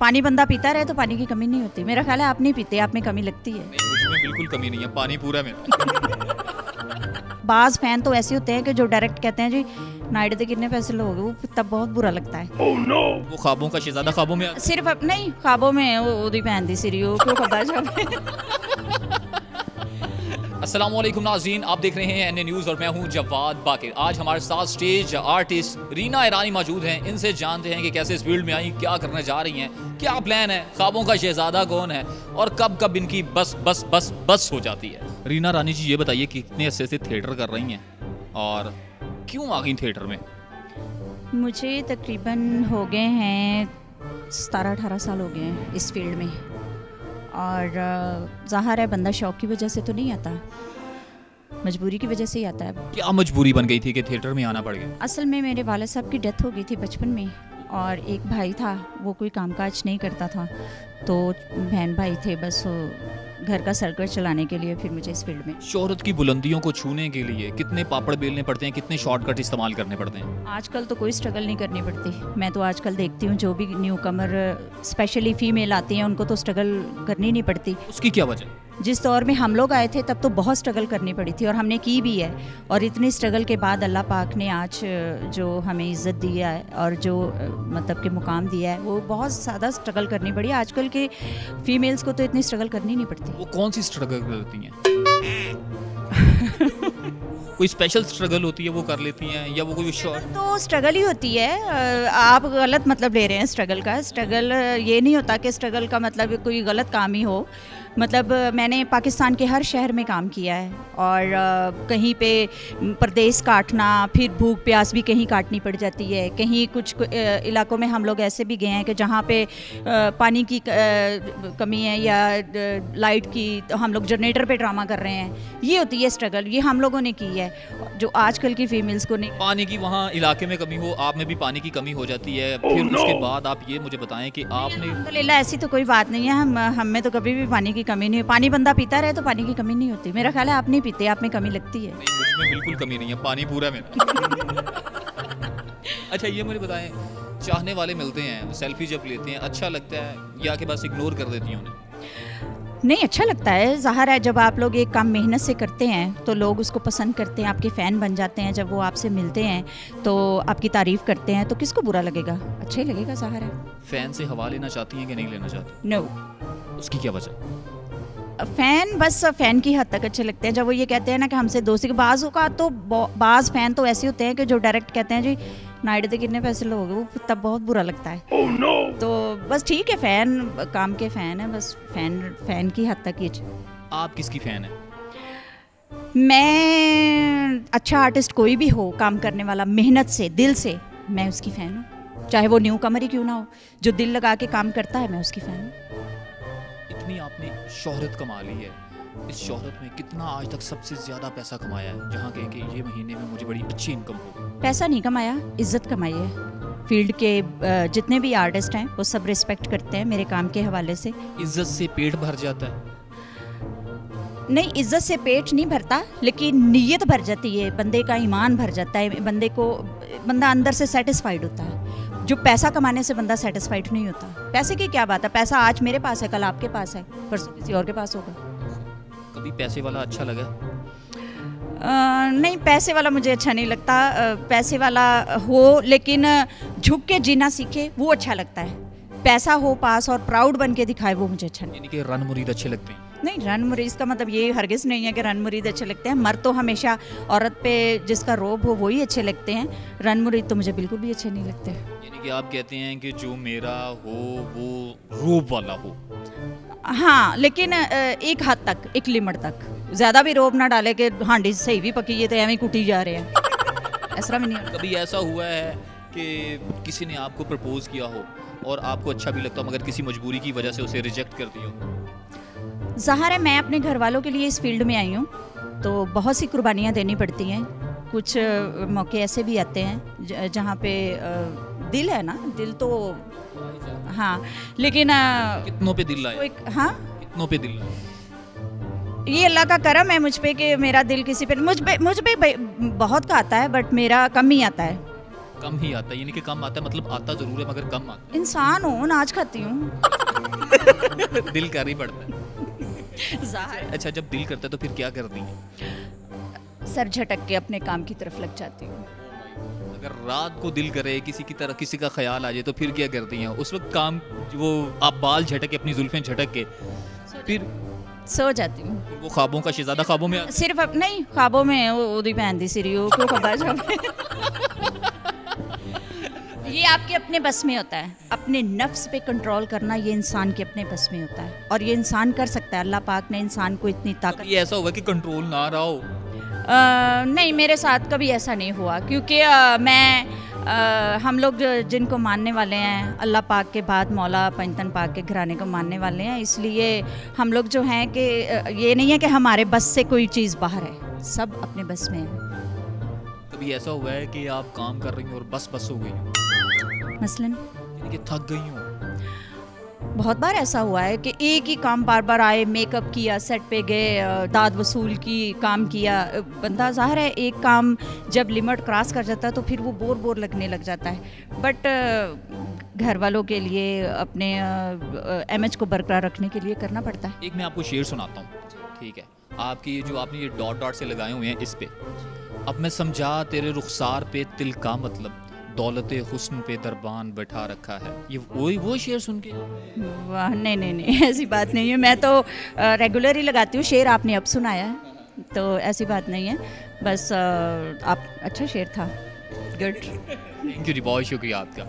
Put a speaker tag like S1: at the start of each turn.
S1: पानी बंदा पीता रहे तो पानी की कमी नहीं होती। मेरा ख्याल है आप नहीं पीते, आप में कमी लगती है।
S2: नहीं, मुझ में बिल्कुल कमी नहीं है, पानी पूरा में।
S1: बाज फैन तो ऐसे होते हैं कि जो डायरेक्ट कहते हैं जी नाइट के कितने पैसे लोगे, वो तब बहुत बुरा लगता है।
S2: oh, no! वो ख्वाबों का शहजादा ख्वाबों में
S1: सिर्फ नहीं ख्वाबों में ओदी भैन दी सीरियो क्यों खबर जावे।
S2: अस्सलाम वालेकुम नाज़रीन, आप देख रहे हैं एनए न्यूज़ और मैं हूं जवाद बाकिर। आज हमारे साथ स्टेज आर्टिस्ट रीना ईरानी मौजूद हैं। इनसे जानते हैं कि कैसे इस फील्ड में आई, क्या करने जा रही हैं, क्या प्लान है, ख्वाबों का शहजादा कौन है और कब कब इनकी बस बस बस बस हो जाती है। रीना रानी जी, ये बताइए कि कितने अरसे से थिएटर कर रही हैं और क्यों आ गई थिएटर में?
S1: मुझे तकरीबन हो गए हैं 17-18 साल हो गए हैं इस फील्ड में। और ज़ाहिर है बंदा शौक की वजह से तो नहीं आता, मजबूरी की वजह से ही आता है।
S2: क्या मजबूरी बन गई थी कि थिएटर में आना पड़ गया?
S1: असल में मेरे वालिद साहब की डेथ हो गई थी बचपन में, और एक भाई था वो कोई कामकाज नहीं करता था, तो बहन भाई थे बस वो घर का सर्कल चलाने के लिए फिर मुझे इस फील्ड में।
S2: शोहरत की बुलंदियों को छूने के लिए कितने पापड़ बेलने पड़ते हैं, कितने शॉर्टकट इस्तेमाल करने पड़ते हैं?
S1: आजकल तो कोई स्ट्रगल नहीं करनी पड़ती। मैं तो आजकल देखती हूँ जो भी न्यू कमर स्पेशली फीमेल आती हैं उनको तो स्ट्रगल करनी नहीं पड़ती।
S2: उसकी क्या वजह?
S1: जिस दौर में हम लोग आए थे तब तो बहुत स्ट्रगल करनी पड़ी थी और हमने की भी है, और इतनी स्ट्रगल के बाद अल्लाह पाक ने आज जो हमें इज़्ज़त दिया है और जो मतलब कि मुकाम दिया है वो बहुत ज़्यादा स्ट्रगल करनी पड़ी। आजकल के फीमेल्स को तो इतनी स्ट्रगल करनी नहीं पड़ती।
S2: वो कौन सी स्ट्रगल करती हैं? कोई स्पेशल स्ट्रगल होती है वो कर लेती हैं, या वो कोई शॉर्ट?
S1: तो स्ट्रगल ही होती है। आप गलत मतलब ले रहे हैं स्ट्रगल का। स्ट्रगल ये नहीं होता कि स्ट्रगल का मतलब कोई गलत काम ही हो। मतलब मैंने पाकिस्तान के हर शहर में काम किया है, और कहीं पे प्रदेश काटना, फिर भूख प्यास भी कहीं काटनी पड़ जाती है। कहीं कुछ इलाकों में हम लोग ऐसे भी गए हैं कि जहाँ पे पानी की कमी है या लाइट की, तो हम लोग जनरेटर पे ड्रामा कर रहे हैं। ये होती है स्ट्रगल, ये हम लोगों ने की है जो आजकल की फीमेल्स को नहीं।
S2: पानी की वहाँ इलाके में कमी हो, आप में भी पानी की कमी हो जाती है, फिर उसके बाद आप ये मुझे बताएं कि आपने।
S1: अल्हम्दुलिल्लाह ऐसी तो कोई बात नहीं है, हम में तो कभी भी पानी की कमी नहीं। पानी बंदा पीता रहे तो पानी की कमी नहीं होती। मेरा ख्याल है आप नहीं पीते, आप में कमी लगती है।
S2: नहीं, मुझ में बिल्कुल कमी नहीं है, पानी पूरा में। अच्छा ये मुझे बताएं, चाहने वाले मिलते हैं, सेल्फी जब लेते हैं अच्छा लगता है या कि बस इग्नोर कर देती हैं उन्हें?
S1: नहीं, अच्छा लगता है। ज़ाहिर है जब आप लोग एक काम मेहनत से करते हैं तो लोग उसको पसंद करते हैं, आपके फ़ैन बन जाते हैं। जब वो आपसे मिलते हैं तो आपकी तारीफ़ करते हैं तो किसको बुरा लगेगा, अच्छा ही लगेगा। ज़ाहिर है।
S2: फ़ैन से हवा लेना चाहती हैं कि नहीं लेना चाहती?
S1: नो।
S2: उसकी क्या वजह?
S1: फ़ैन बस फ़ैन की हद तक अच्छे लगते हैं। जब वो ये कहते हैं ना कि हमसे दोस्ती के बाज़ का, तो बाज़ फ़ैन तो ऐसे होते हैं कि जो डायरेक्ट कहते हैं जी नाइट के कितने पैसे लोगे, वो तब बहुत बुरा लगता है।
S2: oh, no!
S1: तो बस ठीक है, फ़ैन काम के फ़ैन है, बस फ़ैन की हद तक ही।
S2: आप किसकी फ़ैन है?
S1: मैं अच्छा आर्टिस्ट कोई भी हो, काम करने वाला मेहनत से दिल से, मैं उसकी फ़ैन हूँ। चाहे वो न्यू कमर ही क्यों ना हो, जो दिल लगा के काम करता है मैं उसकी फ़ैन हूँ।
S2: इतनी आपने शोहरत कमा ली है, इस शोहरत में कितना आज तक सबसे ज़्यादा पैसा कमाया है, जहाँ कहें कि ये महीने में मुझे बड़ी अच्छी इनकम होगी? पैसा
S1: नहीं कमाया, इज़्ज़त कमाई है। फील्ड के जितने भी आर्टिस्ट हैं वो सब रिस्पेक्ट करते हैं मेरे काम के हवाले से।
S2: इज़्ज़त से पेट भर जाता है?
S1: नहीं, इज़्ज़त से पेट नहीं भरता, लेकिन नीयत भर जाती है, बंदे का ईमान भर जाता है, बंदा अंदर से सेटिस्फाइड होता है। जो पैसा कमाने से बंदा सेटिस्फाइड नहीं होता। पैसे की क्या बात है, पैसा आज मेरे पास है, कल आपके पास है, परसों किसी और के पास होगा।
S2: कभी पैसे वाला अच्छा लगा?
S1: नहीं, पैसे वाला मुझे अच्छा नहीं लगता। पैसे वाला हो लेकिन झुक के जीना सीखे, वो अच्छा लगता है। पैसा हो पास और प्राउड बन के दिखाए, वो मुझे अच्छा नहीं।
S2: यानी कि रन मुरीद अच्छे लगते हैं?
S1: नहीं, रन मुरीद का मतलब ये हरगिज़ नहीं है कि रन मुरीद अच्छे लगते हैं। मर्द तो हमेशा औरत पे जिसका रोब हो वही अच्छे लगते हैं, रन मुरीद तो मुझे बिल्कुल भी अच्छे नहीं लगते।
S2: यानी कि आप कहते हैं कि जो मेरा हो वो रोब वाला हो?
S1: हाँ, लेकिन एक हद तक, एक लिमिट तक। ज़्यादा भी रोब ना डाले कि हांडी सही भी पकी है तो एवं कुटी जा रहे हैं, ऐसा भी नहीं।
S2: कभी ऐसा हुआ है कि किसी ने आपको प्रपोज किया हो और आपको अच्छा भी लगता हो मगर किसी मजबूरी की वजह से उसे रिजेक्ट कर दिया हो?
S1: ज़ाहिर है मैं अपने घर वालों के लिए इस फील्ड में आई हूँ तो बहुत सी कुर्बानियाँ देनी पड़ती हैं। कुछ मौके ऐसे भी आते हैं जहाँ पे दिल है ना, दिल तो हाँ, लेकिन
S2: कितनों पे दिल लाए?
S1: हाँ,
S2: कितनों पे दिल लाए?
S1: ये अल्लाह का करम है मुझ पे कि मेरा दिल किसी पे, मुझ पे बहुत का आता है बट मेरा कम ही आता है।
S2: कम ही आता है, यानी कि कम आता है मतलब आता ज़रूर है मगर कम आता
S1: इंसान हूँ, नाच खाती हूँ।
S2: है। दिल कर ही पड़ता है।
S1: ज़ाहिर।
S2: अच्छा, जब दिल करता है तो फिर क्या करती हैं?
S1: सर झटक के अपने काम की तरफ लग जाती हूँ।
S2: अगर रात को दिल करे किसी की तरह किसी का ख्याल आ जाए तो फिर क्या करती हैं? उस वक्त काम वो आप बाल झटक के अपनी जुल्फें झटक के फिर
S1: सो जाती हूँ।
S2: वो ख्वाबों का शहज़ादा ख्वाबों में
S1: सिर्फ नहीं, ख्वाबों में ओदी भैन दी सिरी हो क्यों खबर जावे। ये आपके अपने बस में होता है, अपने नफ्स पे कंट्रोल करना ये इंसान के अपने बस में होता है और ये इंसान कर सकता है। अल्लाह पाक ने इंसान को इतनी ताकत।
S2: ये ऐसा हुआ कि कंट्रोल ना रहा हो?
S1: नहीं, मेरे साथ कभी ऐसा नहीं हुआ क्योंकि हम लोग जिनको मानने वाले हैं अल्लाह पाक के बाद मौला पंजतन पाक के घराने को मानने वाले हैं, इसलिए हम लोग जो हैं कि ये नहीं है कि हमारे बस से कोई चीज़ बाहर है, सब अपने बस में है।
S2: कभी ऐसा हुआ है कि आप काम कर रही हो और बस हो गई हो,
S1: मसलन
S2: यानी कि थक गई हो?
S1: बहुत बार ऐसा हुआ है कि एक ही काम बार बार आए, मेकअप किया, सेट पे गए, दाद वसूल की, काम किया, बंदा ज़ाहिर है एक काम जब लिमिट क्रॉस कर जाता है तो फिर वो बोर लगने लग जाता है। बट घर वालों के लिए अपने इमेज को बरकरार रखने के लिए करना पड़ता है।
S2: एक मैं आपको शेर सुनाता हूँ, ठीक है? आपकी ये जो आपने ये डॉट से लगाए हुए हैं इस पे, अब मैं समझा तेरे रुखसार पे तिल का मतलब, दौलते हुस्न पे दरबान बैठा रखा है। ये वो शेर सुन के?
S1: वाह, नहीं ऐसी बात नहीं है। मैं तो रेगुलर ही लगाती हूँ शेर, आपने अब सुनाया है तो ऐसी बात नहीं है। बस आप अच्छा शेर था, गुड।
S2: थैंक यू जी, बहुत शुक्रिया आपका।